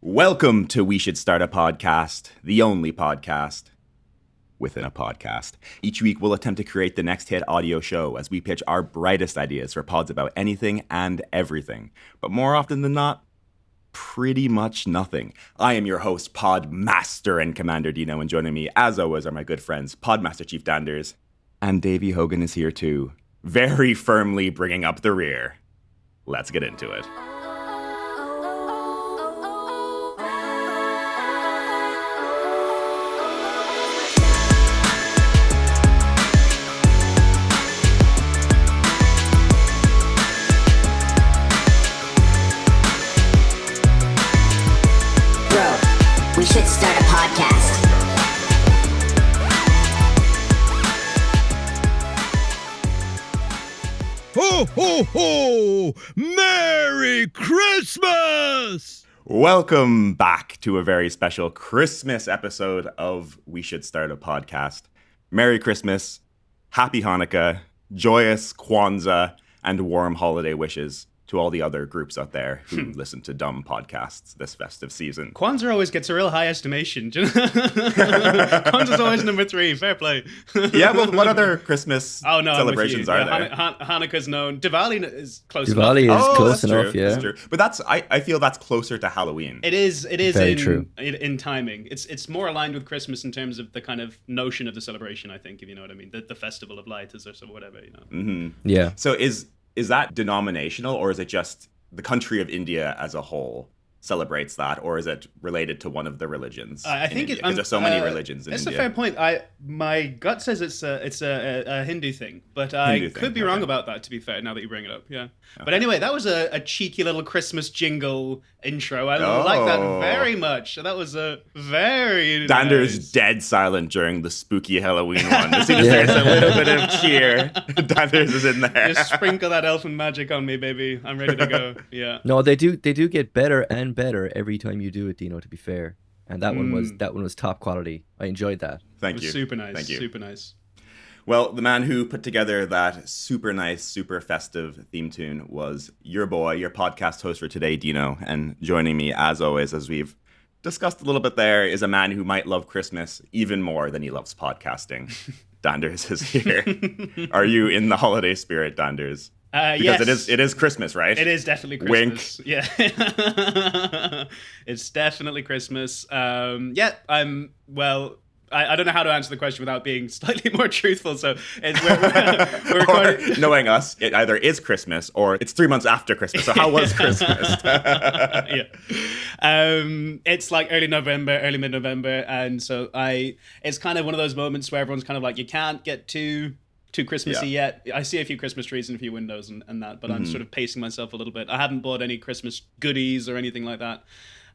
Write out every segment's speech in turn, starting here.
Welcome to We Should Start a Podcast, the only podcast within a podcast. Each week, we'll attempt to create the next hit audio show as we pitch our brightest ideas for pods about anything and everything. But more often than not, pretty much nothing. I am your host, Podmaster and Commander Dino, and joining me, as always, are my good friends, Podmaster Chief Danderz, and Davey Hogan is here too, very firmly bringing up the rear. Let's get into it. We should start a podcast. Ho, ho, ho! Merry Christmas! Welcome back to a very special Christmas episode of We Should Start a Podcast. Merry Christmas, Happy Hanukkah, joyous Kwanzaa, and warm holiday wishes to all the other groups out there who listen to dumb podcasts this festive season. Kwanzaa always gets a real high estimation. Kwanzaa's always number 3. Fair play. Yeah, well, what other Christmas celebrations are there? Hanukkah's known. Diwali is close Diwali enough. is close that's enough, true, yeah. that's true. But I feel that's closer to Halloween. It is Very true. in timing. It's more aligned with Christmas in terms of the kind of notion of the celebration, I think, if you know what I mean. The festival of light is or whatever, you know. Mm-hmm. Yeah. So is that denominational, or is it just the country of India as a whole celebrates that, or is it related to one of the religions? I think because there's so many religions in It's India. a fair point. My gut says it's a Hindu thing, but I could be wrong about that. To be fair, now that you bring it up, yeah. Okay. But anyway, that was a cheeky little Christmas jingle intro. I like that very much. That was a very Danderz nice. Dead silent during the spooky Halloween one. As soon as there's a little bit of cheer, Danderz is in there. Just sprinkle that elfin magic on me, baby. I'm ready to go. Yeah. No, they do get better and better every time you do it, Dino, to be fair. And that one was top quality. I enjoyed that. Thank you. Super nice. Thank you. Super nice. Well, the man who put together that super nice, super festive theme tune was your boy, your podcast host for today, Dino. And joining me, as always, as we've discussed a little bit there, is a man who might love Christmas even more than he loves podcasting. Danderz is here. Are you in the holiday spirit, Danderz? Because yes. it is Christmas, right? It is definitely Christmas. Wink. Yeah. It's definitely Christmas. I don't know how to answer the question without being slightly more truthful. So we're recording. Knowing us, it either is Christmas or it's 3 months after Christmas. So how was Christmas? Yeah. It's like early mid-November. And so it's kind of one of those moments where everyone's kind of like, you can't get too Christmassy yet. I see a few Christmas trees and a few windows and that, but I'm sort of pacing myself a little bit. I haven't bought any Christmas goodies or anything like that.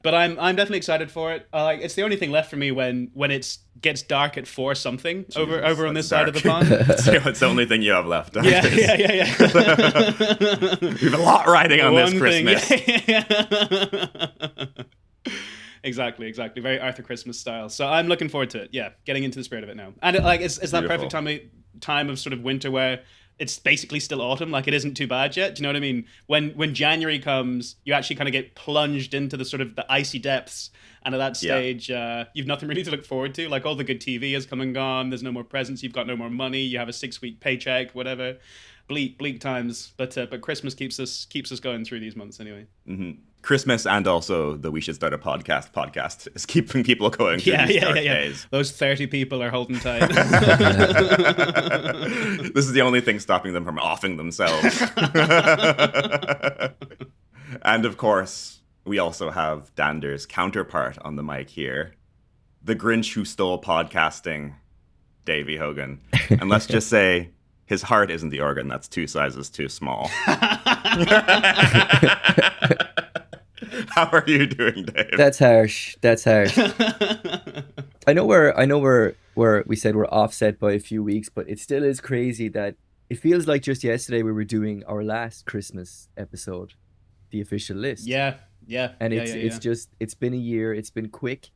But I'm definitely excited for it. It's the only thing left for me when it gets dark at 4 something over on this side of the pond. It's the only thing you have left. Yeah. We have a lot riding on this Christmas. Exactly. Very Arthur Christmas style. So I'm looking forward to it. Yeah, getting into the spirit of it now. And it's that perfect time of sort of winter where it's basically still autumn. Like, it isn't too bad yet. Do you know what I mean? When January comes, you actually kind of get plunged into the sort of the icy depths. And at that stage, you've nothing really to look forward to. Like, all the good TV has come and gone. There's no more presents. You've got no more money. You have a 6-week paycheck, whatever. Bleak times. But Christmas keeps us going through these months anyway. Mm-hmm. Christmas and also the We Should Start a Podcast is keeping people going through these dark days. Those 30 people are holding tight. This is the only thing stopping them from offing themselves. And of course, we also have Dander's counterpart on the mic here, the Grinch who stole podcasting, Davey Hogan. And let's just say his heart isn't the organ that's 2 sizes too small. How are you doing, Dave? That's harsh. I know we said we're offset by a few weeks, but it still is crazy that it feels like just yesterday we were doing our last Christmas episode, the official list. Yeah. And it's been a year. It's been quick.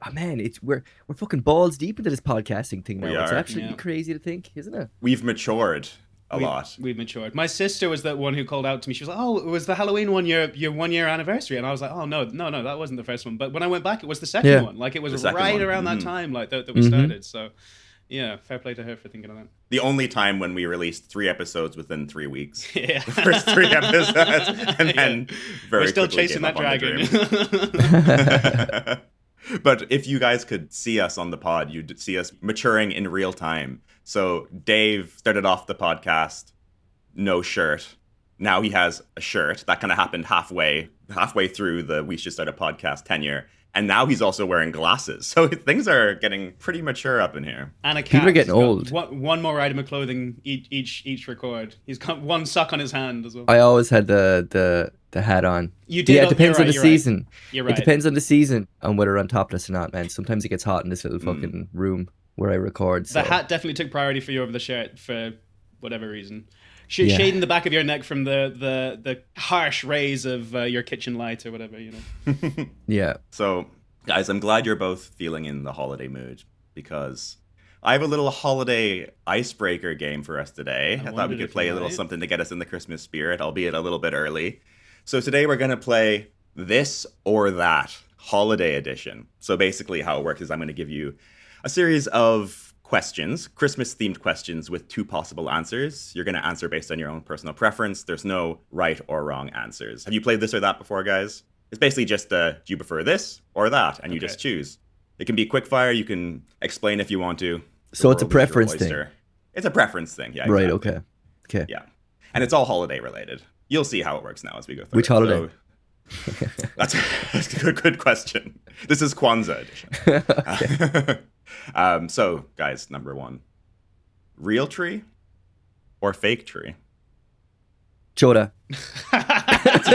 Oh man, we're fucking balls deep into this podcasting thing now. It's absolutely crazy to think, isn't it? We've matured a lot. We've matured. My sister was the one who called out to me. She was like, "Oh, it was the Halloween one your 1 year anniversary," and I was like, "Oh no, that wasn't the first one." But when I went back, it was the second one. Like it was right around that time, like that we started. So, yeah, fair play to her for thinking of that. The only time when we released 3 episodes within 3 weeks. Yeah, the first 3 episodes, and then we're still chasing that dragon. But if you guys could see us on the pod, you'd see us maturing in real time. So Dave started off the podcast, no shirt. Now he has a shirt. That kind of happened halfway through the We Should Start a Podcast tenure. And now he's also wearing glasses. So things are getting pretty mature up in here. And a cat. People are getting old. One more item of clothing each record. He's got one sock on his hand as well. I always had the hat on. You did. Yeah, it depends on the season. Right. You're right. It depends on the season and whether I'm topless or not, man. Sometimes it gets hot in this little fucking room where I record. So. The hat definitely took priority for you over the shirt for whatever reason. Shading the back of your neck from the harsh rays of your kitchen light or whatever, you know. Yeah. So, guys, I'm glad you're both feeling in the holiday mood because I have a little holiday icebreaker game for us today. I thought we could play a little something to get us in the Christmas spirit, albeit a little bit early. So today we're going to play This or That, Holiday Edition. So basically how it works is I'm going to give you a series of questions, Christmas-themed questions with 2 possible answers. You're going to answer based on your own personal preference. There's no right or wrong answers. Have you played This or That before, guys? It's basically just, do you prefer this or that? And you just choose. It can be quick fire. You can explain if you want to. So it's a preference thing. It's a preference thing, yeah. Right, exactly. okay. Yeah. And it's all holiday related. You'll see how it works now as we go through. Which holiday? So, that's a good question. This is Kwanzaa edition. So, guys, number 1. Real tree or fake tree? Choda. That's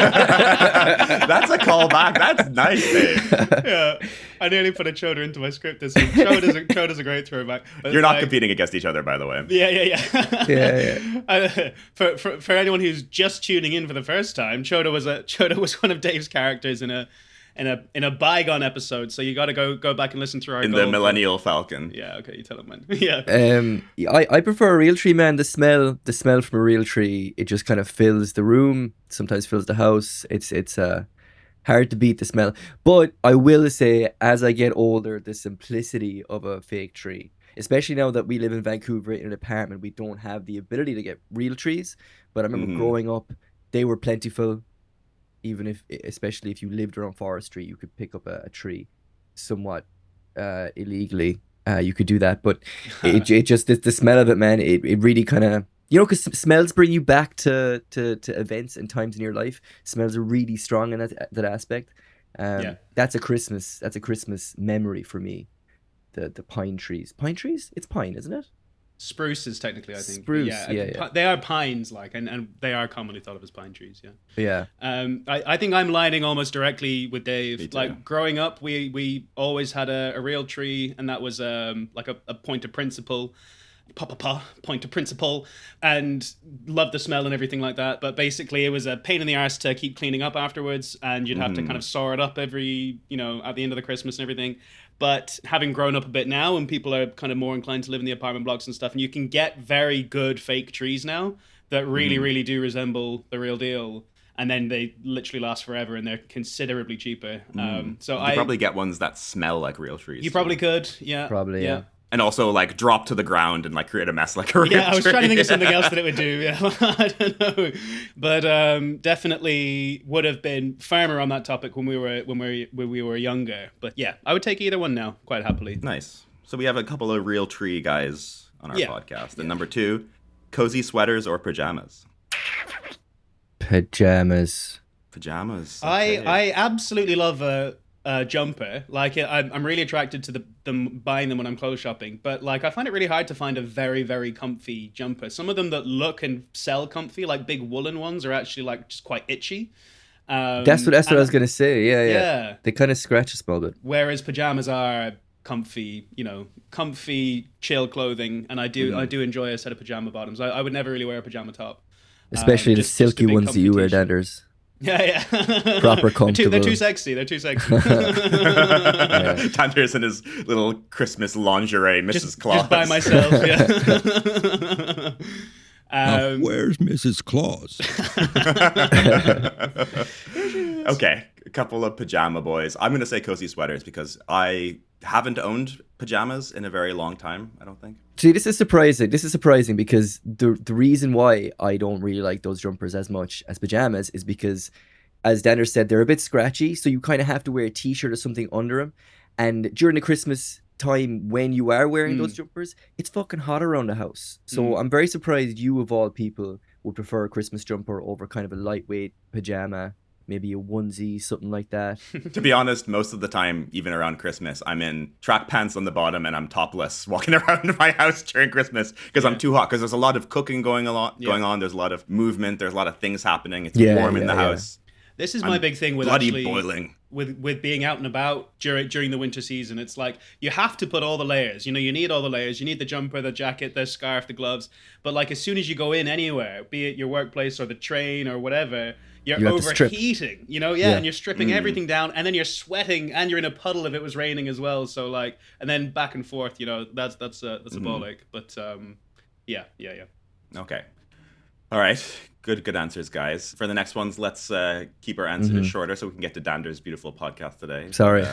a callback. That's nice, Dave. Yeah, I nearly put a Choda into my script this week. Choda's a great throwback. You're not competing against each other, by the way. Yeah. Yeah. For anyone who's just tuning in for the first time, Choda was one of Dave's characters in a bygone episode. So you got to go back and listen to our the Millennial Falcon. Yeah. Okay, you tell him, man. Yeah. I prefer a real tree, man. The smell from a real tree, it just kind of fills the room. Sometimes fills the house. It's hard to beat the smell. But I will say, as I get older, the simplicity of a fake tree, especially now that we live in Vancouver in an apartment, we don't have the ability to get real trees. But I remember growing up, they were plentiful. Especially if you lived around forestry, you could pick up a tree somewhat illegally. You could do that, but it just the smell of it, man. It really kind of, because smells bring you back to events and times in your life. Smells are really strong in that aspect. That's a Christmas memory for me. The pine trees. Pine trees? It's pine, isn't it? Spruces, technically, I think. Spruce, yeah. They are pines, and they are commonly thought of as pine trees, yeah. I think I'm lining almost directly with Dave. Like, growing up, we always had a real tree, and that was like a point of principle. Point of principle, and loved the smell and everything like that. But basically, it was a pain in the arse to keep cleaning up afterwards, and you'd have to kind of saw it up every, at the end of the Christmas and everything. But having grown up a bit now, and people are kind of more inclined to live in the apartment blocks and stuff, and you can get very good fake trees now that really, really do resemble the real deal. And then they literally last forever, and they're considerably cheaper. So you probably get ones that smell like real trees. You probably could, yeah. Probably, yeah. And also, like, drop to the ground and, like, create a mess like a real tree. I was trying to think of something else that it would do. Yeah, I don't know. But definitely would have been firmer on that topic when we were younger. But yeah, I would take either one now, quite happily. Nice. So we have a couple of real tree guys on our podcast. And number 2, cozy sweaters or pajamas? Pajamas. Okay. I absolutely love a jumper. Like, I'm really attracted to them buying them when I'm clothes shopping, but like I find it really hard to find a very, very comfy jumper. Some of them that look and sell comfy, like big woolen ones, are actually like just quite itchy. That's what I was gonna say. Yeah. They kind of scratch a small bit. Whereas pajamas are comfy, chill clothing, and I do enjoy a set of pajama bottoms. I would never really wear a pajama top, especially the silky ones that you wear, Danderz. Yeah. Proper comfortable. They're too sexy. Danderz in his little Christmas lingerie, Mrs. Claus. Just by myself, Now, where's Mrs. Claus? Okay, a couple of pajama boys. I'm going to say cozy sweaters because I haven't owned pajamas in a very long time, I don't think. See, this is surprising. This is surprising because the reason why I don't really like those jumpers as much as pajamas is because, as Danderz said, they're a bit scratchy, so you kind of have to wear a t-shirt or something under them. And during the Christmas time when you are wearing those jumpers, it's fucking hot around the house. So I'm very surprised you, of all people, would prefer a Christmas jumper over kind of a lightweight pajama, maybe a onesie, something like that. To be honest, most of the time, even around Christmas, I'm in track pants on the bottom and I'm topless walking around my house during Christmas because I'm too hot. Because there's a lot of cooking going on. There's a lot of movement. There's a lot of things happening. It's warm in the house. This is my big thing with bloody boiling. With being out and about during the winter season. It's like you have to put all the layers. You know, you need all the layers. You need the jumper, the jacket, the scarf, the gloves. But like as soon as you go in anywhere, be it your workplace or the train or whatever, you're overheating. You know, and you're stripping everything down, and then you're sweating, and you're in a puddle if it was raining as well. So like, and then back and forth. You know, that's a ball ache. But yeah. Okay. All right. Good answers, guys. For the next ones, let's keep our answers shorter so we can get to Danderz's beautiful podcast today. Sorry.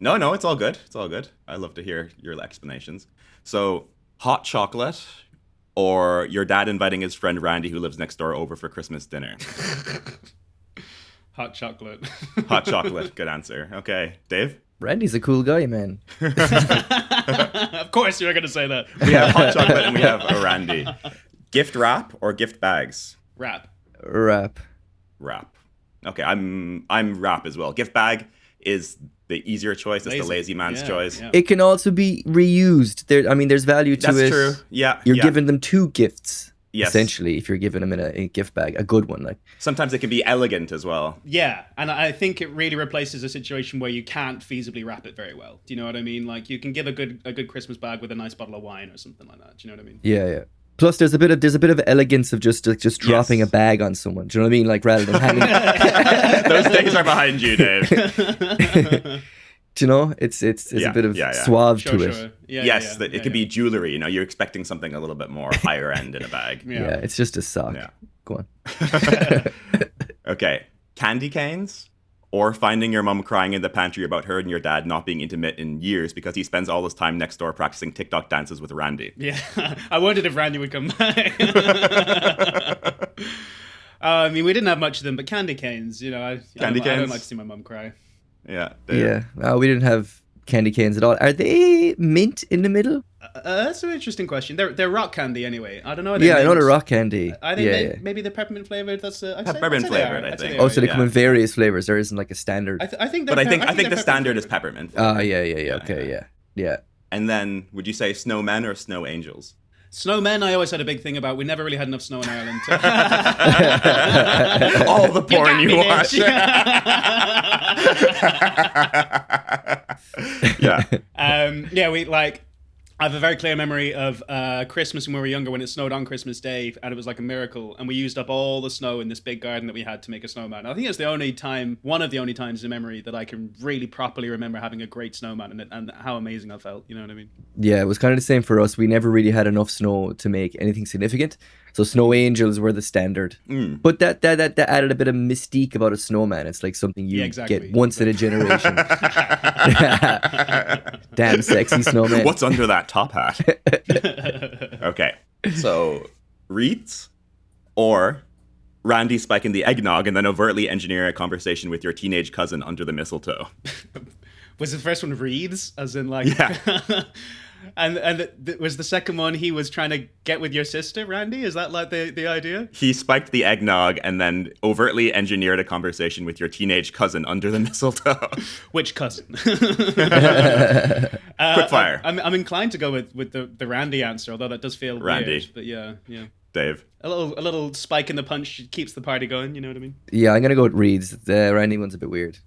No, it's all good. It's all good. I love to hear your explanations. So, hot chocolate or your dad inviting his friend Randy, who lives next door, over for Christmas dinner? Hot chocolate. Hot chocolate. Good answer. Okay. Dave? Randy's a cool guy, man. Of course you're going to say that. We have hot chocolate and we have a Randy. Gift wrap or gift bags? Wrap. Okay, I'm wrap as well. Gift bag is the easier choice. It's the lazy man's choice. Yeah. It can also be reused. There's value to it. That's true. Yeah. You're giving them two gifts. Yes. Essentially, if you're giving them in a gift bag, a good one. Like sometimes it can be elegant as well. Yeah, and I think it really replaces a situation where you can't feasibly wrap it very well. Do you know what I mean? Like you can give a good Christmas bag with a nice bottle of wine or something like that. Do you know what I mean? Yeah. Plus, there's a bit of elegance of just dropping a bag on someone. Do you know what I mean? Like rather than having those days are behind you, Dave. Do you know? It's a bit of suave to it. Sure. It could be jewelry. You know, you're expecting something a little bit more higher end in a bag. Yeah, it's just a sock. Yeah. Go on. Okay, candy canes. Or finding your mum crying in the pantry about her and your dad not being intimate in years because he spends all his time next door practicing TikTok dances with Randy. Yeah, I wondered if Randy would come back. I mean, we didn't have much of them, but candy canes, you know, I don't like to see my mum cry. Yeah. We didn't have candy canes at all. Are they mint in the middle? That's an interesting question. They're rock candy anyway. I don't know. I know they're rock candy. I think maybe they're peppermint flavored. That's peppermint flavored. I think. Oh, so they come in various flavors. There isn't like a standard. I think the standard is peppermint. Okay. And then, would you say snowmen or snow angels? Snowmen, I always had a big thing about. We never really had enough snow in Ireland. All the porn you watch. We like. I have a very clear memory of Christmas when we were younger, when it snowed on Christmas Day, and it was like a miracle. And we used up all the snow in this big garden that we had to make a snowman. I think it's one of the only times in memory that I can really properly remember having a great snowman and how amazing I felt. You know what I mean? Yeah, it was kind of the same for us. We never really had enough snow to make anything significant. So snow angels were the standard. But that added a bit of mystique about a snowman. It's like something you get once in a generation. Damn sexy snowman. What's under that top hat? Okay, so wreaths or Randy spiking the eggnog and then overtly engineer a conversation with your teenage cousin under the mistletoe. Was the first one wreaths? As in like... Yeah. And was the second one he was trying to get with your sister, Randy? Is that like the idea? He spiked the eggnog and then overtly engineered a conversation with your teenage cousin under the mistletoe. Which cousin? Quick fire. I'm inclined to go with the Randy answer, although that does feel weird. But yeah. Dave. A little spike in the punch keeps the party going. You know what I mean? Yeah, I'm gonna go with Reed's. The Randy one's a bit weird.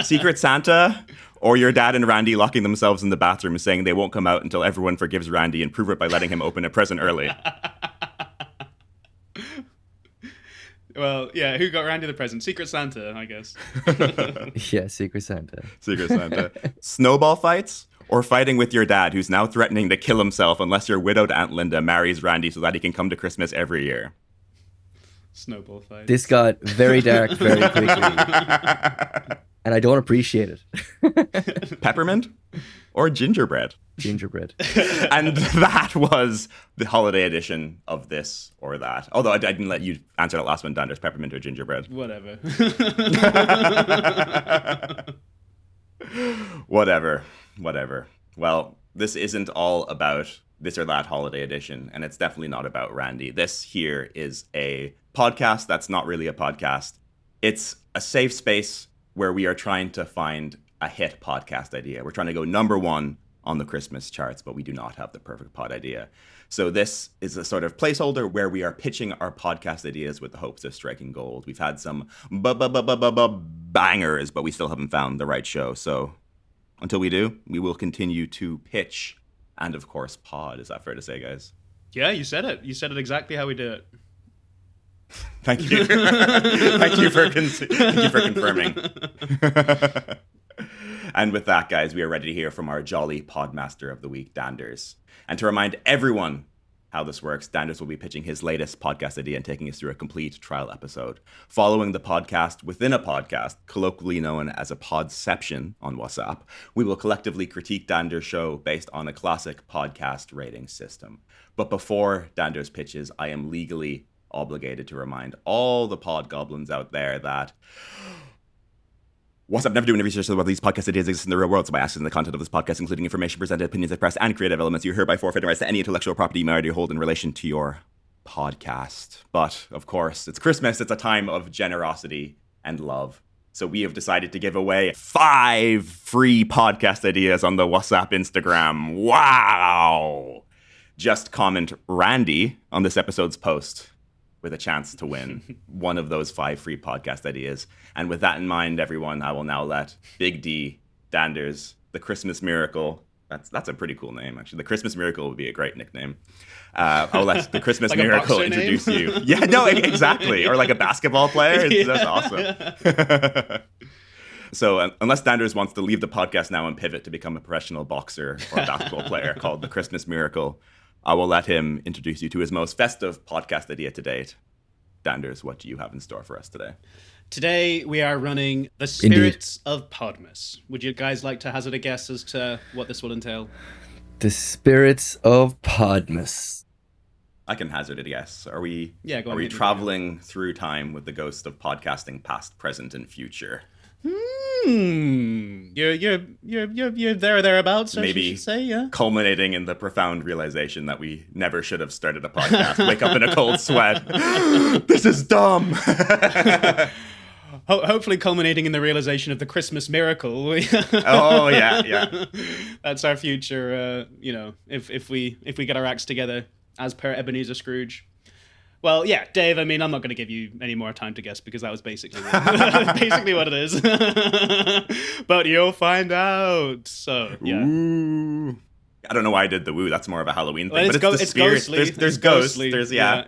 Secret Santa or your dad and Randy locking themselves in the bathroom saying they won't come out until everyone forgives Randy and prove it by letting him open a present early. Well, yeah, who got Randy the present? Secret Santa, I guess. Yeah, Secret Santa. Secret Santa. Snowball fights Or fighting with your dad, who's now threatening to kill himself unless your widowed Aunt Linda marries Randy so that he can come to Christmas every year. Snowball fight. This got very dark very quickly. And I don't appreciate it. Peppermint or gingerbread? Gingerbread. And that was the holiday edition of This or That. Although I didn't let you answer that last one, Danderz, peppermint or gingerbread. Whatever. Whatever. Well, this isn't all about This or That holiday edition, and it's definitely not about Randy. This here is a podcast that's not really a podcast. It's a safe space where we are trying to find a hit podcast idea. We're trying to go number one on the Christmas charts, but we do not have the perfect pod idea. So this is a sort of placeholder where we are pitching our podcast ideas with the hopes of striking gold. We've had some bangers, but we still haven't found the right show. So until we do, we will continue to pitch and, of course, pod. Is that fair to say, guys? Yeah, you said it. You said it exactly how we do it. Thank you. Thank you for confirming. And with that, guys, we are ready to hear from our jolly podmaster of the week, Danderz. And to remind everyone how this works, Danderz will be pitching his latest podcast idea and taking us through a complete trial episode. Following the podcast within a podcast, colloquially known as a podception on WSSAP, we will collectively critique Danderz's show based on a classic podcast rating system. But before Danderz pitches, I am legally obligated to remind all the pod goblins out there that WSSAP never do any research on whether these podcast ideas exist in the real world, so by accessing the content of this podcast, including information presented, opinions expressed, and creative elements, you hereby forfeit the rights to any intellectual property you may already hold in relation to your podcast. But, of course, it's Christmas, it's a time of generosity and love. So we have decided to give away 5 free podcast ideas on the WSSAP Instagram. Wow! Just comment Randy on this episode's post with a chance to win one of those 5 free podcast ideas. And with that in mind, everyone, I will now let Big D, Danderz, the Christmas Miracle. That's a pretty cool name, actually. The Christmas Miracle would be a great nickname. I'll let the Christmas like Miracle introduce you. Yeah, no, exactly. Or like a basketball player. That's awesome. So unless Danderz wants to leave the podcast now and pivot to become a professional boxer or a basketball player called the Christmas Miracle, I will let him introduce you to his most festive podcast idea to date. Danderz, what do you have in store for us today? Today we are running the Spirits of Podmas. Would you guys like to hazard a guess as to what this will entail? The Spirits of Podmas. I can hazard a guess. Are we traveling through time with the ghost of podcasting past, present, and future? You're there or thereabouts, maybe I should say, yeah. Culminating in the profound realization that we never should have started a podcast. Wake up in a cold sweat. This is dumb. Hopefully culminating in the realization of the Christmas Miracle. Oh yeah. That's our future. If we get our acts together, as per Ebenezer Scrooge. Well, yeah, Dave, I mean, I'm not going to give you any more time to guess because that was basically what it is. But you'll find out. So, yeah. Ooh. I don't know why I did the woo. That's more of a Halloween thing. Well, but it's the spirit. Ghostly. There's ghosts. Ghostly. There's, yeah.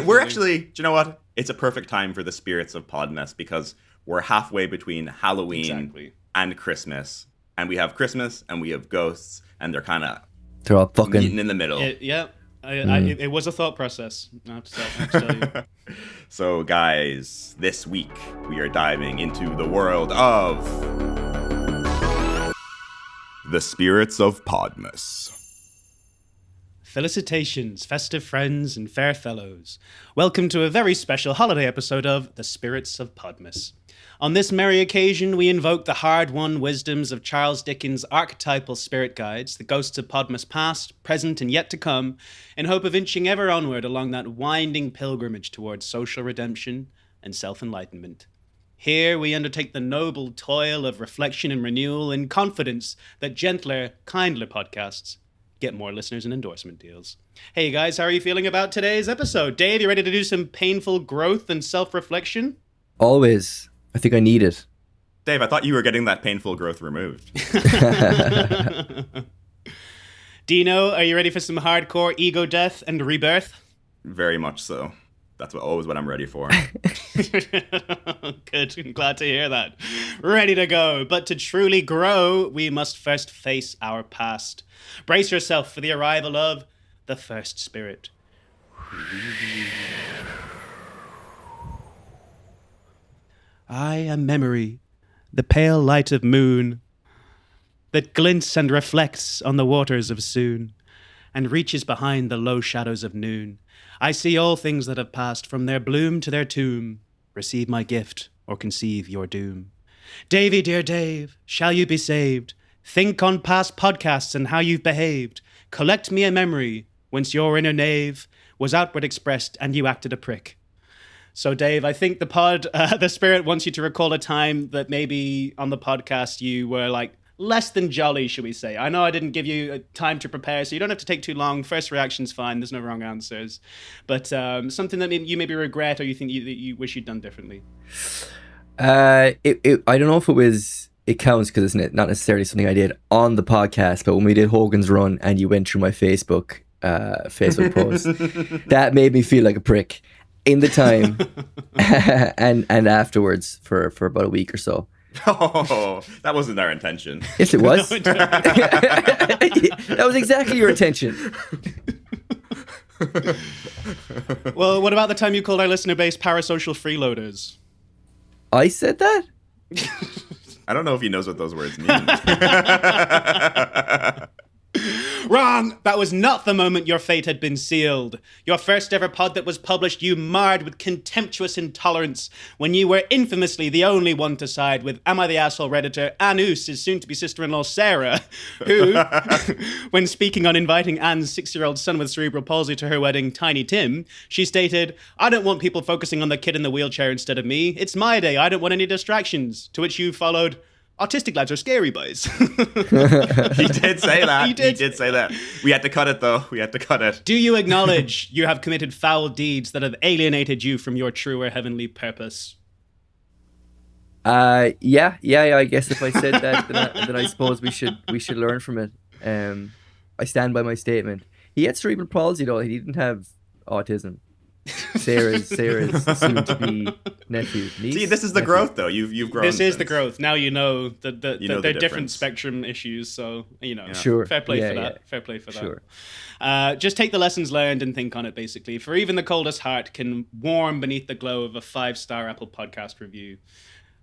We're actually, do you know what? It's a perfect time for the Spirits of Podmas because we're halfway between Halloween and Christmas. And we have Christmas and we have ghosts and they're all fucking meeting in the middle. It was a thought process. I have to tell you. So, guys, this week we are diving into the world of the Spirits of Podmas. Felicitations, festive friends and fair fellows. Welcome to a very special holiday episode of The Spirits of Podmas. On this merry occasion, we invoke the hard-won wisdoms of Charles Dickens' archetypal spirit guides, the ghosts of Podmas past, present, and yet to come, in hope of inching ever onward along that winding pilgrimage towards social redemption and self-enlightenment. Here we undertake the noble toil of reflection and renewal in confidence that gentler, kindler podcasts get more listeners and endorsement deals. Hey guys, how are you feeling about today's episode? Dave, you ready to do some painful growth and self-reflection? Always. I think I need it. Dave, I thought you were getting that painful growth removed. Dino, are you ready for some hardcore ego death and rebirth? Very much so. That's always what I'm ready for. Good. I'm glad to hear that. Ready to go. But to truly grow, we must first face our past. Brace yourself for the arrival of the first spirit. I am memory, the pale light of moon that glints and reflects on the waters of soon and reaches behind the low shadows of noon. I see all things that have passed from their bloom to their tomb. Receive my gift or conceive your doom. Davy, dear Dave, shall you be saved? Think on past podcasts and how you've behaved. Collect me a memory whence your inner knave was outward expressed and you acted a prick. So, Dave, I think the spirit wants you to recall a time that maybe on the podcast you were like less than jolly, should we say. I know I didn't give you time to prepare, so you don't have to take too long. First reaction's fine. There's no wrong answers. But something that you maybe regret or you think you wish you'd done differently. I don't know if it counts because it's not necessarily something I did on the podcast, but when we did Hogan's Run and you went through my Facebook post, that made me feel like a prick in the time and afterwards for about a week or so. Oh, that wasn't our intention. Yes, it was. That was exactly your intention. Well, what about the time you called our listener base parasocial freeloaders? I said that? I don't know if he knows what those words mean. Wrong! That was not the moment your fate had been sealed. Your first ever pod that was published you marred with contemptuous intolerance when you were infamously the only one to side with Am I the Asshole Redditor Anus, his soon-to-be sister-in-law Sarah, who, when speaking on inviting Anne's 6-year-old son with cerebral palsy to her wedding, Tiny Tim, she stated, "I don't want people focusing on the kid in the wheelchair instead of me. It's my day. I don't want any distractions." To which you followed, "Autistic lads are scary, boys." He did say that. He did say that. We had to cut it, though. We had to cut it. Do you acknowledge you have committed foul deeds that have alienated you from your truer heavenly purpose? Yeah. I guess if I said that, then I suppose we should learn from it. I stand by my statement. He had cerebral palsy, though. He didn't have autism. Sarah's soon-to-be nephew. Niece? See, this is the growth, though. You've grown. This is the growth. Now you know that they're different spectrum issues. So Sure. Fair play for that. Yeah. Fair play for that. Sure. Just take the lessons learned and think on it. Basically, for even the coldest heart can warm beneath the glow of a 5-star Apple Podcast review.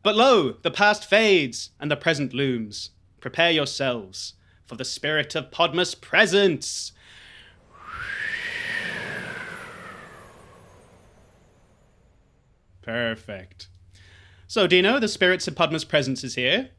But lo, the past fades and the present looms. Prepare yourselves for the Spirit of Podmas presence. Perfect. So, Dino, the Spirits of Podmas presence is here.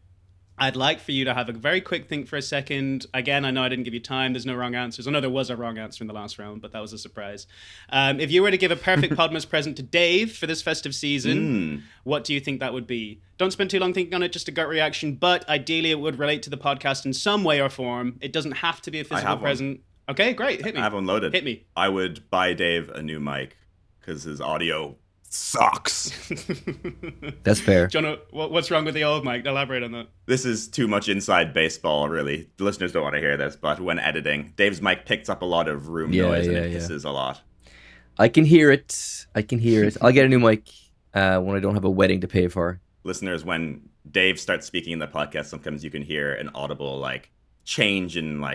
I'd like for you to have a very quick think for a second. Again, I know I didn't give you time. There's no wrong answers. I know there was a wrong answer in the last round, but that was a surprise. If you were to give a perfect Podmas present to Dave for this festive season, what do you think that would be? Don't spend too long thinking on it, just a gut reaction, but ideally it would relate to the podcast in some way or form. It doesn't have to be a physical present. Okay, great. Hit me. I have one loaded. Hit me. I would buy Dave a new mic because his audio sucks. That's fair. John, what's wrong with the old mic? Elaborate on that. This is too much inside baseball, really. The listeners don't want to hear this, but when editing, Dave's mic picks up a lot of room noise and it hisses a lot. I can hear it. I'll get a new mic when I don't have a wedding to pay for. Listeners, when Dave starts speaking in the podcast, sometimes you can hear an audible change in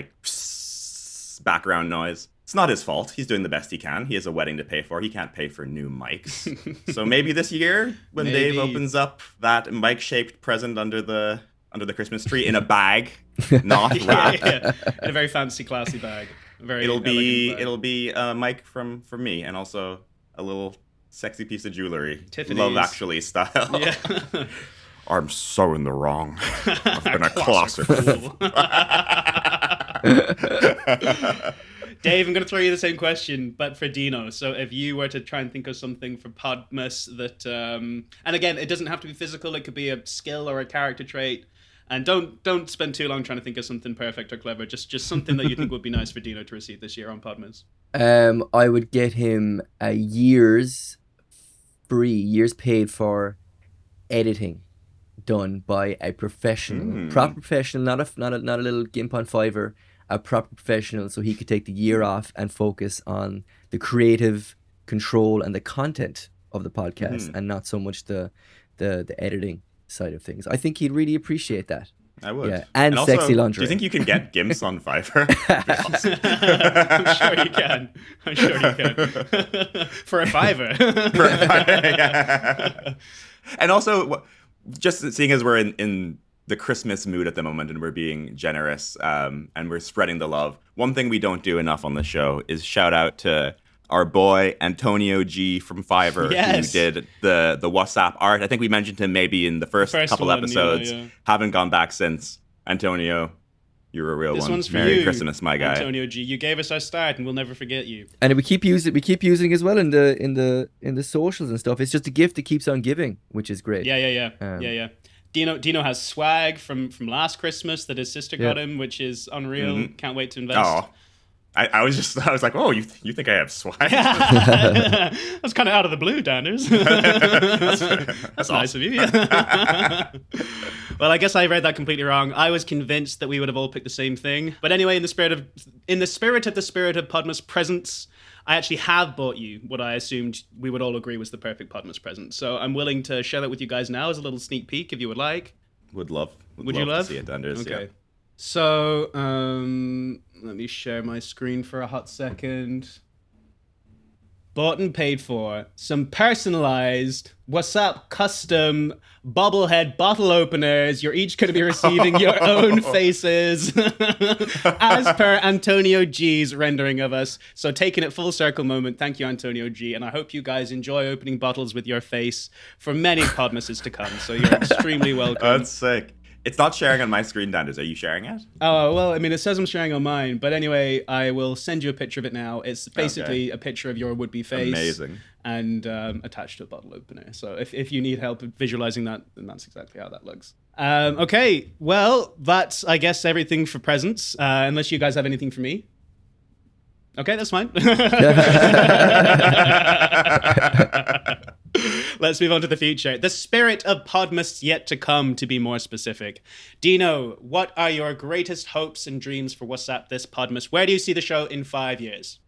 background noise. It's not his fault. He's doing the best he can. He has a wedding to pay for. He can't pay for new mics. So maybe this year, when Dave opens up that mic-shaped present under the Christmas tree in a bag, not wrapped. In a very fancy, classy bag. It'll be a mic from me, and also a little sexy piece of jewelry, Tiffany's. Love Actually style. Yeah. I'm so in the wrong. I've been a closet. Dave, I'm going to throw you the same question, but for Dino. So if you were to try and think of something for Podmas that, and again, it doesn't have to be physical. It could be a skill or a character trait. And don't spend too long trying to think of something perfect or clever. Just something that you think would be nice for Dino to receive this year on Podmas. I would get him a years paid for editing done by a professional, proper professional, not a little gimp on Fiverr. A proper professional, so he could take the year off and focus on the creative control and the content of the podcast and not so much the editing side of things. I think he'd really appreciate that. I would. Yeah, and also, sexy lingerie. Do you think you can get gimps on Fiverr? I'm sure you can. For a $5. Yeah. And also, just seeing as we're in the Christmas mood at the moment and we're being generous and we're spreading the love, one thing we don't do enough on the show is shout out to our boy Antonio G from Fiverr, who did the WSSAP art. I think we mentioned him maybe in the first couple episodes. Yeah. Haven't gone back since. Antonio, you're a real this one. One's for Merry you, Christmas, my guy. Antonio G. You gave us our start, and we'll never forget you. And we keep using as well in the socials and stuff. It's just a gift that keeps on giving, which is great. Yeah. Dino has swag from last Christmas that his sister got him, which is unreal. Mm-hmm. Can't wait to invest. Oh. I was like, oh, you think I have swag? That's kind of out of the blue, Danderz. That's nice of you. Well, I guess I read that completely wrong. I was convinced that we would have all picked the same thing. But anyway, in the spirit of the Spirit of Podmas presents, I actually have bought you what I assumed we would all agree was the perfect Podmas present. So I'm willing to share that with you guys now as a little sneak peek, if you would like. Would love you love to see it, Danderz. Okay. Yeah. So, let me share my screen for a hot second. Bought and paid for some personalized WSSAP custom bobblehead bottle openers. You're each going to be receiving your own faces as per Antonio G's rendering of us. So taking it full circle moment. Thank you, Antonio G. And I hope you guys enjoy opening bottles with your face for many Podmases to come. So you're extremely welcome. That's sick. It's not sharing on my screen, Danderz. Are you sharing it? Oh, well, I mean, it says I'm sharing on mine. But anyway, I will send you a picture of it now. It's basically a picture of your would-be face. Amazing. And attached to a bottle opener. So if you need help visualizing that, then that's exactly how that looks. Okay, well, that's, I guess, everything for presents. Unless you guys have anything for me. Okay, that's fine. Let's move on to the future. The Spirit of Podmas yet to come, to be more specific. Dino, what are your greatest hopes and dreams for WSSAP this Podmas? Where do you see the show in 5 years?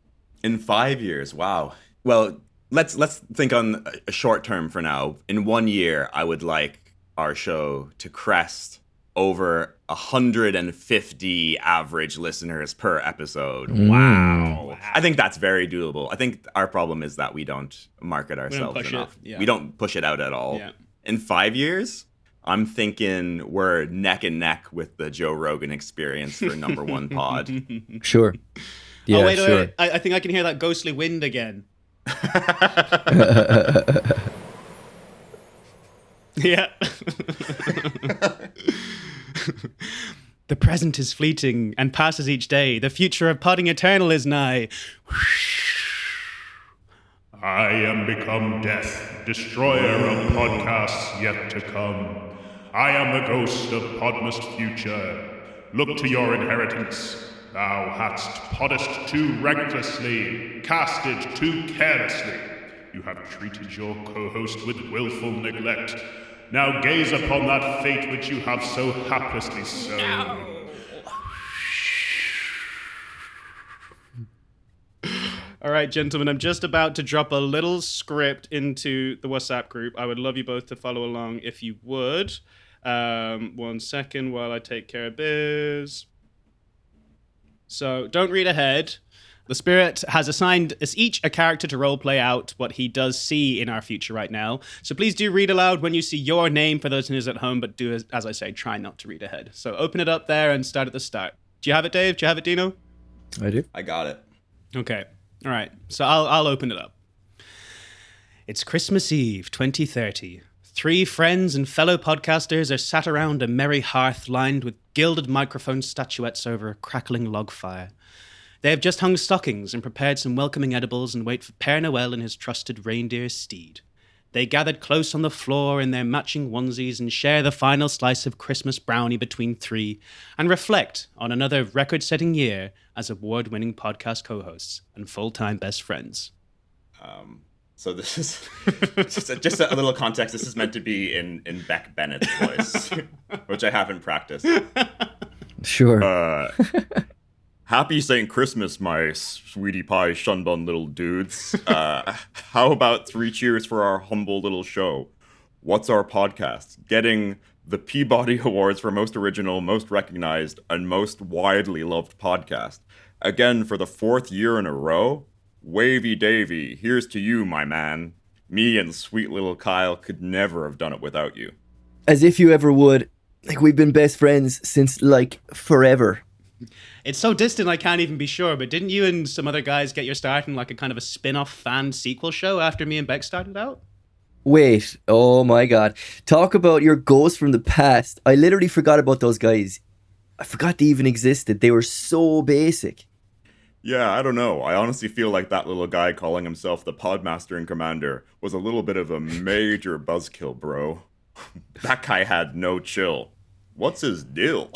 In 5 years, wow. Well, let's think on a short term for now. In 1 year, I would like our show to crest over 150 average listeners per episode. Wow. I think that's very doable. I think our problem is that we don't market ourselves enough. We don't push it out at all. Yeah. In 5 years, I'm thinking we're neck and neck with the Joe Rogan Experience for number one pod. Sure. Yeah, wait. I think I can hear that ghostly wind again. Yeah. The present is fleeting and passes each day. The future of podding eternal is nigh. I am become death, destroyer of podcasts yet to come. I am the ghost of Podmas' future. Look to your inheritance. Thou hadst poddest too recklessly, casted too carelessly. You have treated your co-host with willful neglect. Now gaze upon that fate which you have so haplessly sown. No. All right, gentlemen, I'm just about to drop a little script into the WSSAP group. I would love you both to follow along if you would. 1 second while I take care of biz. So don't read ahead. The Spirit has assigned us each a character to roleplay out what he does see in our future right now. So please do read aloud when you see your name for those listeners at home, but do, as I say, try not to read ahead. So open it up there and start at the start. Do you have it, Dave? Do you have it, Dino? I do. I got it. Okay. All right. So I'll open it up. It's Christmas Eve, 2030. 3 friends and fellow podcasters are sat around a merry hearth lined with gilded microphone statuettes over a crackling log fire. They have just hung stockings and prepared some welcoming edibles and wait for Père Noël and his trusted reindeer steed. They gathered close on the floor in their matching onesies and share the final slice of Christmas brownie between 3 and reflect on another record-setting year as award-winning podcast co-hosts and full-time best friends. So this is just a little context. This is meant to be in Beck Bennett's voice, which I haven't practiced. Sure. Happy St. Christmas, my sweetie pie shunbun little dudes. How about 3 cheers for our humble little show? What's our podcast? Getting the Peabody Awards for most original, most recognized, and most widely loved podcast. Again, for the 4th year in a row. Wavy Davy, here's to you, my man. Me and sweet little Kyle could never have done it without you. As if you ever would. Like, we've been best friends since, like, forever. It's so distant I can't even be sure, but didn't you and some other guys get your start in like a kind of a spin-off fan sequel show after me and Beck started out? Wait, oh my god. Talk about your ghosts from the past. I literally forgot about those guys. I forgot they even existed. They were so basic. Yeah, I don't know. I honestly feel like that little guy calling himself the Podmaster and Commander was a little bit of a major buzzkill, bro. That guy had no chill. What's his deal?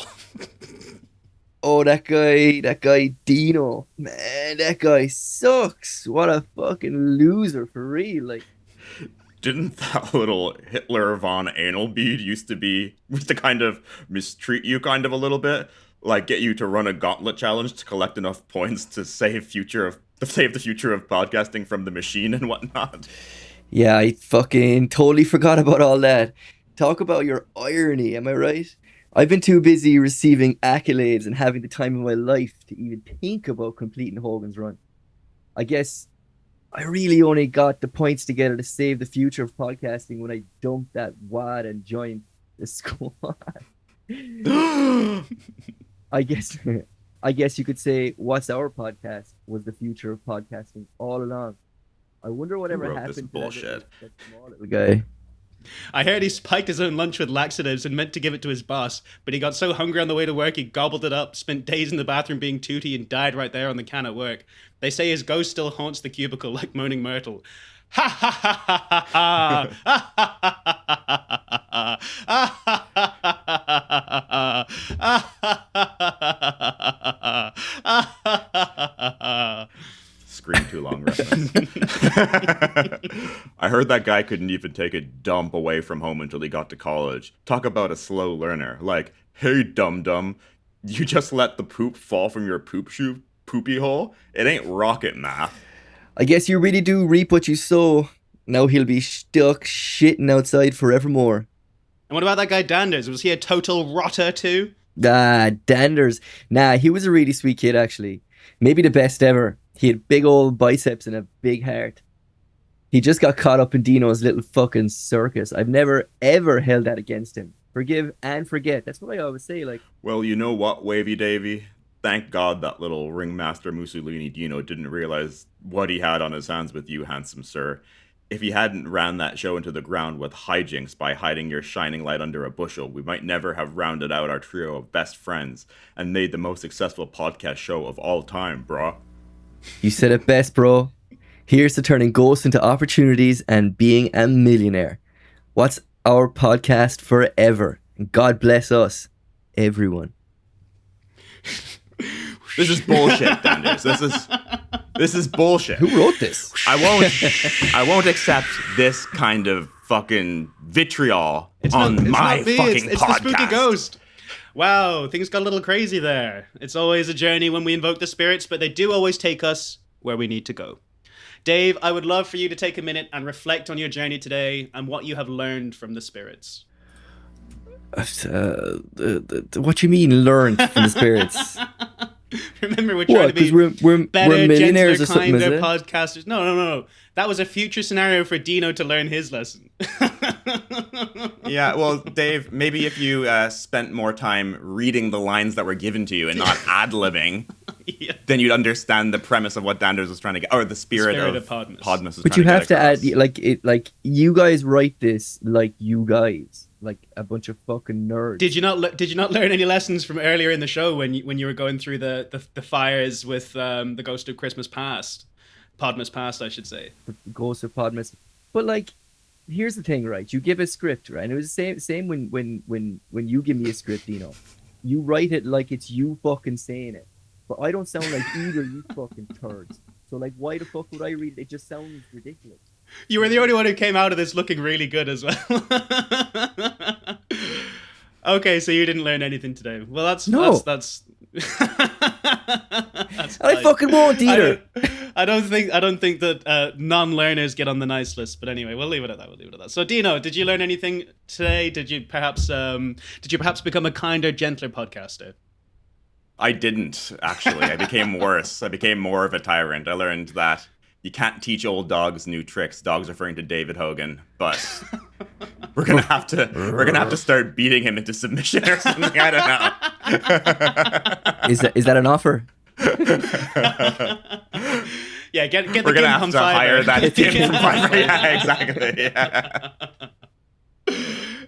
Oh, that guy Dino. Man, that guy sucks. What a fucking loser for real. Like, didn't that little Hitler von Analbead used to kind of mistreat you kind of a little bit? Like get you to run a gauntlet challenge to collect enough points to save the future of podcasting from the machine and whatnot? Yeah, I fucking totally forgot about all that. Talk about your irony, am I right? I've been too busy receiving accolades and having the time of my life to even think about completing Hogan's Run. I guess I really only got the points together to save the future of podcasting when I dumped that wad and joined the squad. I guess you could say What's Our Podcast was the future of podcasting all along. I wonder whatever happened to bullshit. that small little guy. I heard he spiked his own lunch with laxatives and meant to give it to his boss, but he got so hungry on the way to work he gobbled it up, spent days in the bathroom being tooty, and died right there on the can at work. They say his ghost still haunts the cubicle like moaning Myrtle. Ha ha ha ha ha ha ha ha. Scream too long reference. I heard that guy couldn't even take a dump away from home until he got to college. Talk about a slow learner. Like, hey, dum-dum, you just let the poop fall from your poopy hole? It ain't rocket math. I guess you really do reap what you sow. Now he'll be stuck shitting outside forevermore. And what about that guy Danderz? Was he a total rotter too? Danderz. Nah, he was a really sweet kid actually. Maybe the best ever. He had big old biceps and a big heart. He just got caught up in Dino's little fucking circus. I've never ever held that against him. Forgive and forget. That's what I always say. Like, well, you know what, Wavy Davy? Thank God that little ringmaster Mussolini Dino didn't realize what he had on his hands with you, handsome sir. If he hadn't ran that show into the ground with hijinks by hiding your shining light under a bushel, we might never have rounded out our trio of best friends and made the most successful podcast show of all time, brah. You said it best, bro. Here's to turning ghosts into opportunities and being a millionaire. What's Our Podcast forever? And God bless us, everyone. This is bullshit, Danderz. This is bullshit. Who wrote this? I won't accept this kind of fucking vitriol on my fucking podcast. It's the spooky ghost. Wow, things got a little crazy there. It's always a journey when we invoke the spirits, but they do always take us where we need to go. Dave, I would love for you to take a minute and reflect on your journey today and what you have learned from the spirits. What you mean learned from the spirits? Remember, we're trying to be we're better, millionaires gentler, or something, kinder is it? podcasters. No. That was a future scenario for Dino to learn his lesson. Yeah, well, Dave, maybe if you spent more time reading the lines that were given to you and not ad-libbing, then you'd understand the premise of what Danderz was trying to get, or the spirit of Podmas was But you have to add, like you guys write this like you guys, like a bunch of fucking nerds. Did you not learn any lessons from earlier in the show when you were going through the fires with the Ghost of Christmas Past? Podmas Past, I should say. The Ghost of Podmas. But like, here's the thing, right? You give a script, right? And it was the same when you give me a script, Dino. You write it like it's you fucking saying it. But I don't sound like either you fucking turds. So like, why the fuck would I read it? It just sounds ridiculous. You were the only one who came out of this looking really good as well. Okay, so you didn't learn anything today. Well, that's I fucking won't either. I don't think that non-learners get on the nice list. But anyway, we'll leave it at that. So Dino, did you learn anything today? Did you perhaps become a kinder, gentler podcaster? I didn't, actually. I became worse. I became more of a tyrant. I learned that you can't teach old dogs new tricks. Dogs referring to David Hogan, but we're gonna have to start beating him into submission or something. I don't know. Is that an offer? Yeah, get the We're gonna have to Fiverr. hire that Kim from Fiverr. Yeah, exactly. Yeah.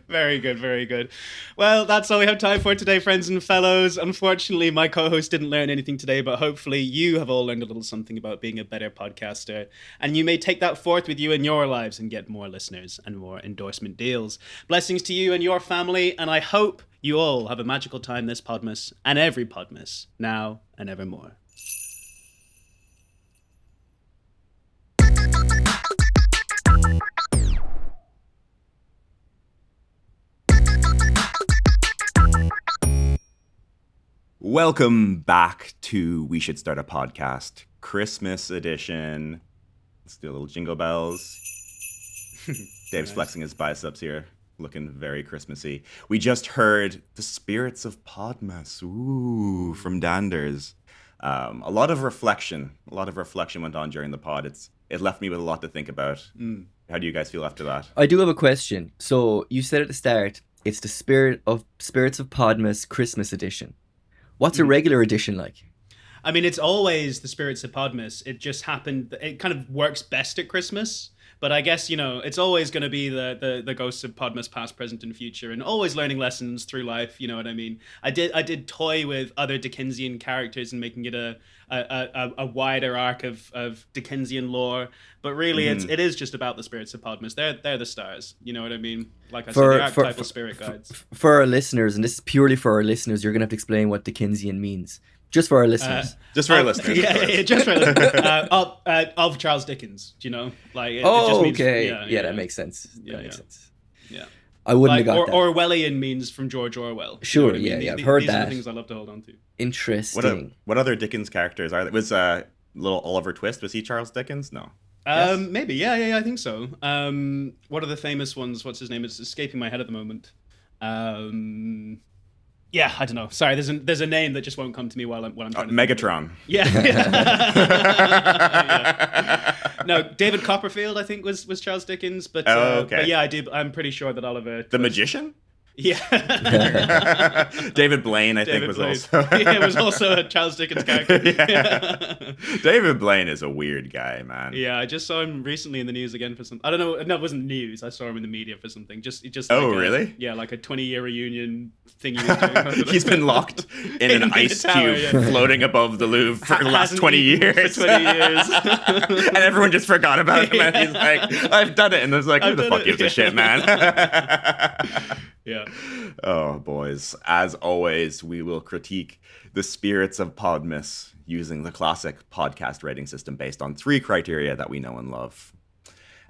Very good, very good. Well, that's all we have time for today, friends and fellows. Unfortunately, my co-host didn't learn anything today, but hopefully you have all learned a little something about being a better podcaster, and you may take that forth with you in your lives and get more listeners and more endorsement deals. Blessings to you and your family, and I hope you all have a magical time this Podmas and every Podmas, now and evermore. Welcome back to We Should Start a Podcast, Christmas edition. Let's do a little jingle bells. Dave's flexing his biceps here, looking very Christmassy. We just heard the Spirits of Podmas, from Danderz. A lot of reflection went on during the pod. It left me with a lot to think about. How do you guys feel after that? I do have a question. So you said at the start, it's the Spirits of Podmas Christmas edition. What's a regular edition like? I mean, it's always the Spirits of Podmas. It just happened. It kind of works best at Christmas. But I guess, it's always going to be the ghosts of Podmas past, present, and future, and always learning lessons through life. You know what I mean? I did toy with other Dickensian characters and making it a wider arc of Dickensian lore. But really, it is just about the Spirits of Podmas. They're the stars. You know what I mean? Like I said, the archetypal spirit guides. For our listeners, and this is purely for our listeners, you're going to have to explain what Dickensian means. Just for our listeners. Just for our listeners. Yeah, just for our listeners. Of Charles Dickens, do you know? Like, it just means, okay. Yeah, that makes sense. That makes sense. Yeah. I wouldn't have got that. Orwellian means from George Orwell. Sure, you know what I mean? I've heard these that. These are the things I love to hold on to. Interesting. What other Dickens characters are there? Was little Oliver Twist, was he Charles Dickens? No. Yes? Maybe. Yeah, I think so. What are the famous ones? What's his name? It's escaping my head at the moment. Yeah, I don't know. Sorry, there's a name that just won't come to me while I'm trying to Megatron. Yeah. No, David Copperfield, I think was Charles Dickens, but okay. But yeah, I'm pretty sure that Oliver The Magician? Yeah. David Blaine, I think, was also. Yeah, was also a Charles Dickens character. Yeah. David Blaine is a weird guy, man. Yeah, I just saw him recently in the news again for some. I don't know. No, it wasn't news. I saw him in the media for something. Just. Oh, like really? Yeah, like a 20-year reunion thing. He was doing. He's been locked in an ice cube floating above the Louvre for the last 20 years. For 20 years. And everyone just forgot about him. And he's like, I've done it. And it's like, who the fuck gives a shit, man? Yeah. Oh, boys. As always, we will critique the Spirits of Podmas using the classic podcast rating system based on 3 criteria that we know and love.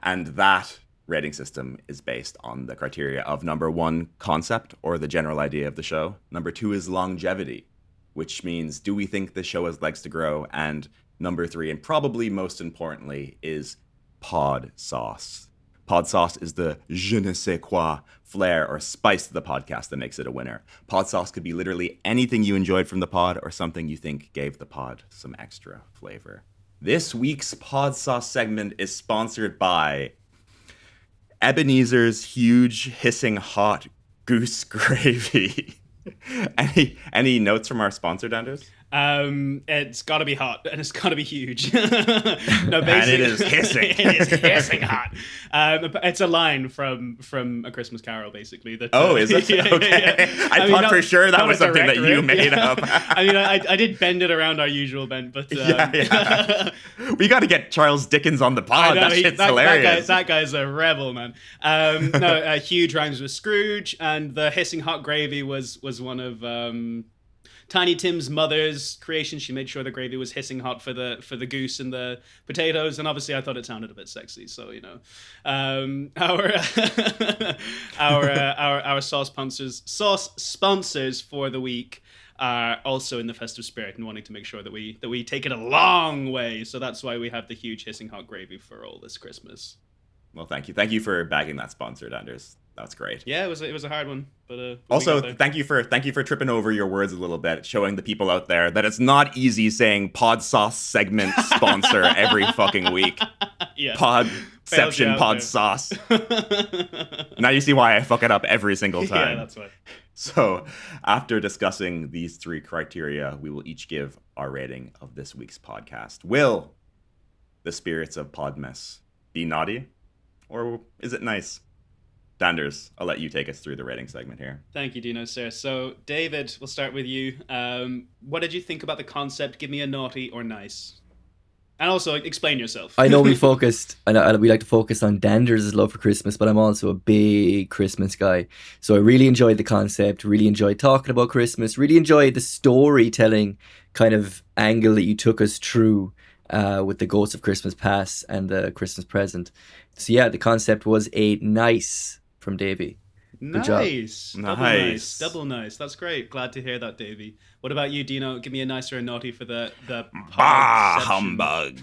And that rating system is based on the criteria of number 1, concept, or the general idea of the show. Number 2 is longevity, which means, do we think the show has legs to grow? And number 3, and probably most importantly, is pod sauce. Pod sauce is the je ne sais quoi flair or spice to the podcast that makes it a winner. Pod sauce could be literally anything you enjoyed from the pod or something you think gave the pod some extra flavor. This week's pod sauce segment is sponsored by Ebenezer's huge hissing hot goose gravy. Any notes from our sponsor, Danderz? It's got to be hot and it's got to be huge. No, and it is hissing. It is hissing hot. It's a line from A Christmas Carol, basically. That, is it? Yeah, okay. Yeah. I thought for sure that was something that you made up. I mean, I did bend it around our usual bend, but yeah. We got to get Charles Dickens on the pod. That shit's hilarious. That guy's a rebel, man. Huge rhymes with Scrooge, and the hissing hot gravy was one of Tiny Tim's mother's creation. She made sure the gravy was hissing hot for the goose and the potatoes, and obviously I thought it sounded a bit sexy. So our sauce sponsors for the week are also in the festive spirit and wanting to make sure that we take it a long way. So that's why we have the huge hissing hot gravy for all this Christmas. Well, thank you for bagging that sponsor, Danderz. That's great. Yeah, it was a hard one, but also thank you for tripping over your words a little bit, showing the people out there that it's not easy saying Pod Sauce segment sponsor every fucking week. Yeah. Podception, Pod Sauce. Now you see why I fuck it up every single time. Yeah, that's why. So, after discussing these 3 criteria, we will each give our rating of this week's podcast. Will the Spirits of Podmas be naughty, or is it nice? Danderz, I'll let you take us through the rating segment here. Thank you, Dino, sir. So, David, we'll start with you. What did you think about the concept? Give me a naughty or nice. And also, explain yourself. I know we like to focus on Danderz's love for Christmas, but I'm also a big Christmas guy. So I really enjoyed the concept, really enjoyed talking about Christmas, really enjoyed the storytelling kind of angle that you took us through with the Ghosts of Christmas Past and the Christmas Present. So yeah, the concept was a nice from Davey. Good nice. Nice. Double nice. That's great. Glad to hear that, Davey. What about you, Dino? Give me a nice or a naughty for the Bah, humbug.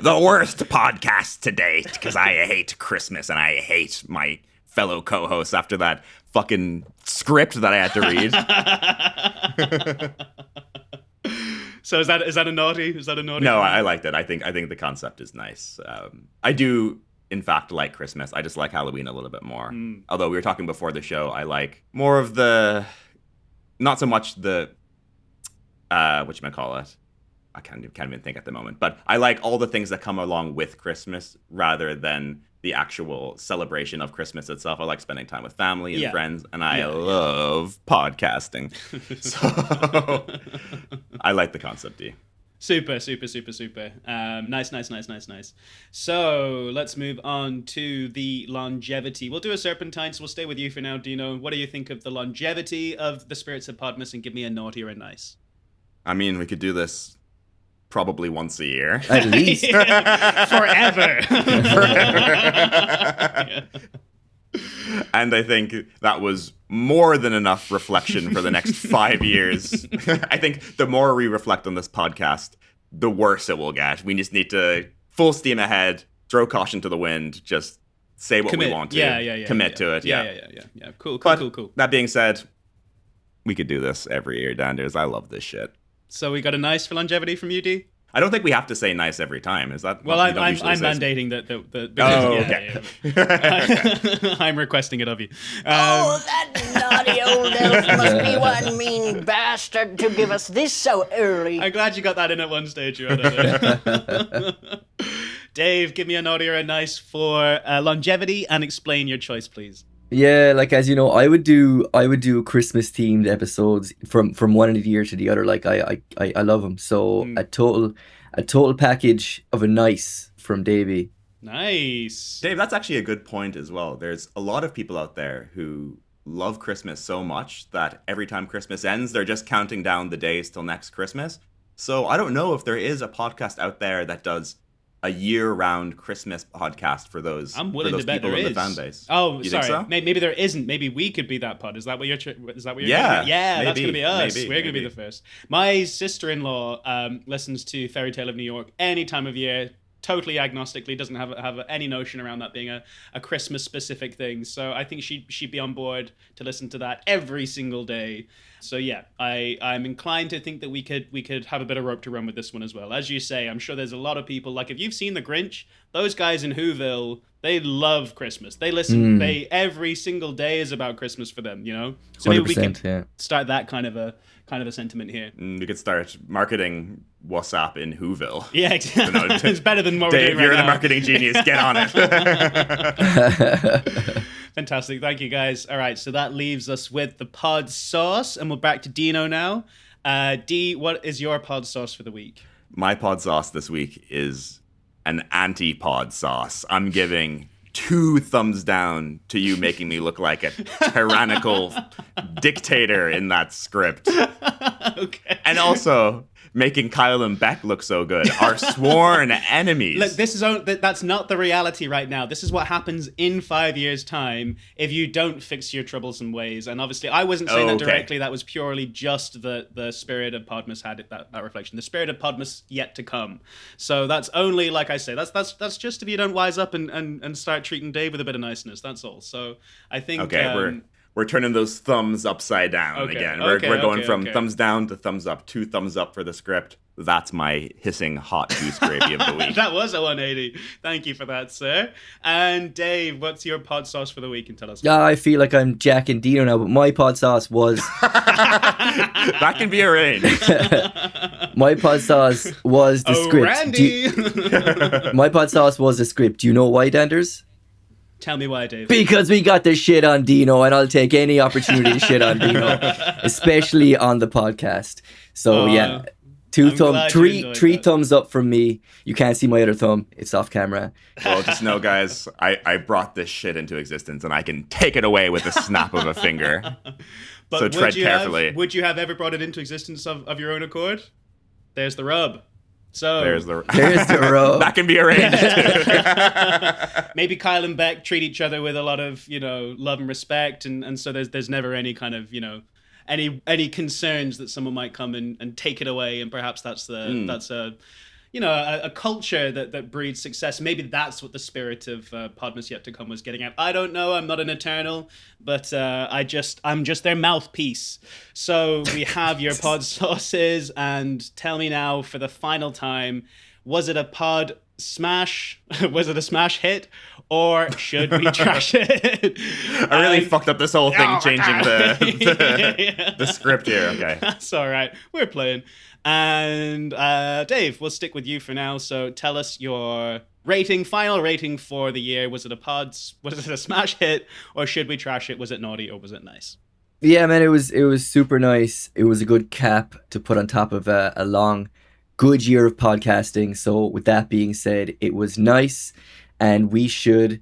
The worst podcast to date, because I hate Christmas and I hate my fellow co-hosts after that fucking script that I had to read. So is that a naughty? Is that a naughty? No, I liked it. I think the concept is nice. I do, in fact, like Christmas. I just like Halloween a little bit more. Although we were talking before the show, I like more of the, not so much the, whatchamacallit. I can't even think at the moment. But I like all the things that come along with Christmas rather than the actual celebration of Christmas itself. I like spending time with family and friends, and I love podcasting. So I like the concept, D. Super. Nice. So let's move on to the longevity. We'll do a serpentine, so we'll stay with you for now, Dino. What do you think of the longevity of the Spirits of Podmas, and give me a naughty or a nice? I mean, we could do this probably once a year. At least. Forever. And I think that was more than enough reflection for the next 5 years. I think the more we reflect on this podcast, the worse it will get. We just need to full steam ahead, throw caution to the wind, just say what we want to. Commit to it. Yeah. Cool. That being said, we could do this every year, Danderz. I love this shit. So we got a nice for longevity from you, D? I don't think we have to say nice every time. Is that? Well, I'm mandating that. Okay. I'm requesting it of you. That naughty old elf must be one mean bastard to give us this so early. I'm glad you got that in at one stage. Dave, give me a naughty or a nice for longevity, and explain your choice, please. Yeah, like, as you know, I would do Christmas themed episodes from one year to the other. Like I love them. So a total package of a nice from Davey. Nice. Dave, that's actually a good point as well. There's a lot of people out there who love Christmas so much that every time Christmas ends, they're just counting down the days till next Christmas. So I don't know if there is a podcast out there that does a year-round Christmas podcast for those. I'm willing to bet there is. The fan base. Oh, you sorry. Think so? Maybe there isn't. Maybe we could be that pod. Is that what you're? Yeah. Yeah, that's gonna be us. We're gonna be the first. My sister-in-law listens to Fairy Tale of New York any time of year. Totally agnostically, doesn't have any notion around that being a Christmas specific thing. So I think she'd be on board to listen to that every single day. So yeah, I'm inclined to think that we could have a bit of rope to run with this one as well. As you say, I'm sure there's a lot of people, like if you've seen The Grinch, those guys in Whoville, they love Christmas. They listen. They every single day is about Christmas for them. You know. So maybe we can start that kind of a sentiment here. We could start marketing WSSAP in Whoville. Yeah, exactly. It's better than what Dave, we're doing right now. You're the marketing genius. Get on it. Fantastic. Thank you, guys. All right, so that leaves us with the pod sauce, and we're back to Dino now. D, what is your pod sauce for the week? My pod sauce this week is an anti-pod sauce. I'm giving 2 thumbs down to you making me look like a tyrannical dictator in that script. Okay. And also making Kyle and Beck look so good, our sworn enemies. Look, that's not the reality right now. This is what happens in 5 years' time if you don't fix your troublesome ways. And obviously, I wasn't saying that directly. That was purely just the Spirit of Podmas had that reflection. The Spirit of Podmas yet to come. So that's only, like I say, that's just if you don't wise up and start treating Dave with a bit of niceness. That's all. So I think... Okay, we're turning those thumbs upside down again. We're going from thumbs down to thumbs up. 2 thumbs up for the script. That's my hissing hot goose gravy of the week. That was a 180. Thank you for that, sir. And Dave, what's your pod sauce for the week? And tell us. I feel like I'm Jack and Dino now, but my pod sauce was... That can be arranged. My pod sauce was the script. Randy! My pod sauce was the script. Do you know why, Danderz? Tell me why, Dave. Because we got the shit on Dino, and I'll take any opportunity to shit on Dino, especially on the podcast. So yeah, three thumbs up from me. You can't see my other thumb; it's off camera. Well, just know, guys, I brought this shit into existence, and I can take it away with the snap of a finger. But so tread carefully. Would you have ever brought it into existence of your own accord? There's the rub. So there's the rub. That can be arranged. Maybe Kyle and Beck treat each other with a lot of, love and respect, and so there's never any kind of, any concerns that someone might come and take it away, and perhaps that's a culture that breeds success. Maybe that's what the Spirit of Podmas Yet to Come was getting at. I don't know. I'm not an eternal, but I'm just their mouthpiece. So we have your pod sauces, and tell me now for the final time, was it a pod smash? Was it a smash hit? Or should we trash it? I really fucked up this whole thing, changing the script here. Okay. That's all right. We're playing. And Dave, we'll stick with you for now. So tell us your final rating for the year. Was it a smash hit, or should we trash it? Was it naughty, or was it nice? Yeah, man, it was super nice. It was a good cap to put on top of a long, good year of podcasting. So with that being said, it was nice, and we should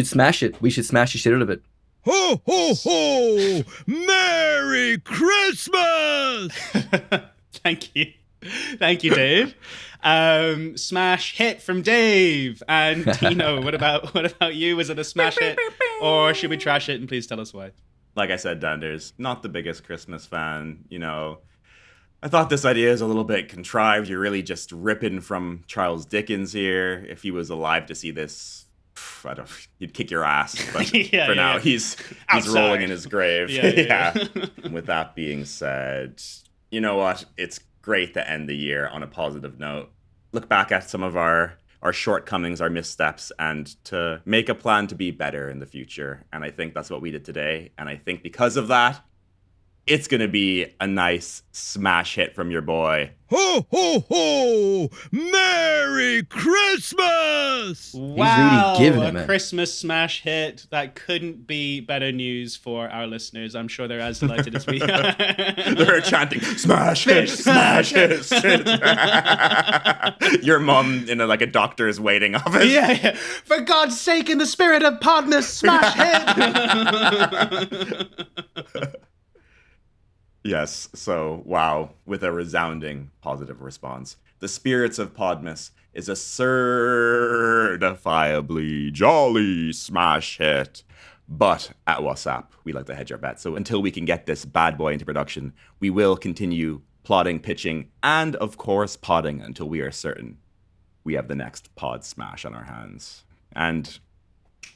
smash it. We should smash the shit out of it. Ho, ho, ho! Merry Christmas! Thank you, Dave. Smash hit from Dave. And Dino, what about you? Was it a smash hit, or should we trash it? And please tell us why. Like I said, Danderz, not the biggest Christmas fan. I thought this idea is a little bit contrived. You're really just ripping from Charles Dickens here. If he was alive to see this, he'd kick your ass. But now, he's rolling in his grave. Yeah. With that being said, you know what? It's great to end the year on a positive note. Look back at some of our shortcomings, our missteps, and to make a plan to be better in the future. And I think that's what we did today. And I think because of that, it's going to be a nice smash hit from your boy. Ho, ho, ho! Merry Christmas! Wow, he's really giving it, Christmas smash hit. That couldn't be better news for our listeners. I'm sure they're as delighted as we are. They're chanting, smash hit, smash hit. Your mum in a doctor's waiting office. Yeah. For God's sake, in the Spirit of Podmas, smash hit! Yes, so, wow, with a resounding positive response. The Spirits of Podmas is a certifiably jolly smash hit. But at WSSAP, we like to hedge our bets. So until we can get this bad boy into production, we will continue plotting, pitching, and, of course, podding until we are certain we have the next pod smash on our hands. And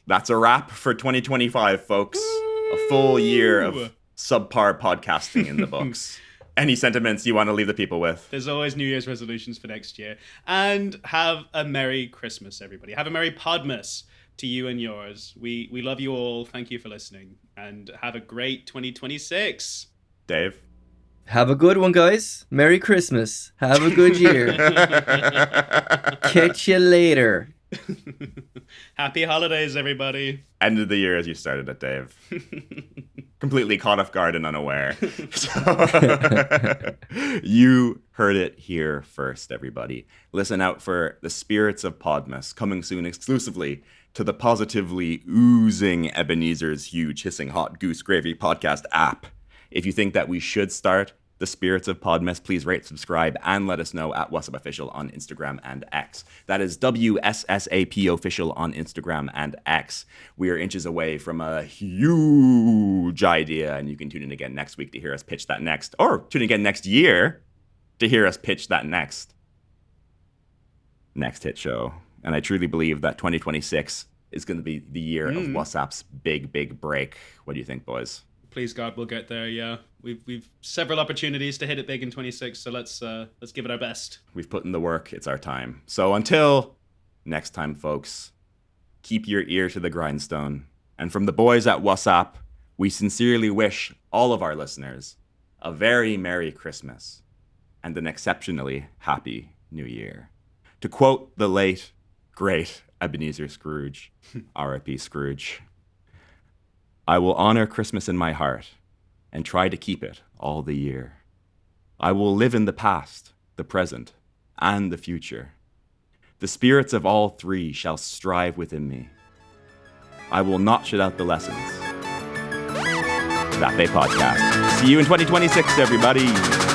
that's a wrap for 2025, folks. A full year of subpar podcasting in the books. Any sentiments you want to leave the people with? There's always New Year's resolutions for next year. And have a Merry Christmas, everybody. Have a Merry Podmas to you and yours. We love you all. Thank you for listening. And have a great 2026. Dave? Have a good one, guys. Merry Christmas. Have a good year. Catch you later. Happy holidays, everybody. End of the year as you started it, Dave. Completely caught off guard and unaware. So, you heard it here first, everybody. Listen out for the Spirits of Podmas, coming soon exclusively to the positively oozing Ebenezer's huge hissing hot goose gravy podcast app. If you think that we should start the Spirits of Podmas, please rate, subscribe, and let us know at WSSAP Official on Instagram and X. That is WSSAP Official on Instagram and X. We are inches away from a huge idea, and you can tune in again next week to hear us pitch that next, or tune in again next year to hear us pitch that next hit show. And I truly believe that 2026 is going to be the year of WSSAP's big break. What do you think, boys? Please God, we'll get there. Yeah, we've several opportunities to hit it big in 26. So let's give it our best. We've put in the work. It's our time. So until next time, folks, keep your ear to the grindstone. And from the boys at WSSAP, we sincerely wish all of our listeners a very Merry Christmas and an exceptionally Happy New Year. To quote the late, great Ebenezer Scrooge, R.I.P. Scrooge, I will honor Christmas in my heart and try to keep it all the year. I will live in the past, the present, and the future. The spirits of all three shall strive within me. I will not shut out the lessons. That Day Podcast. See you in 2026, everybody.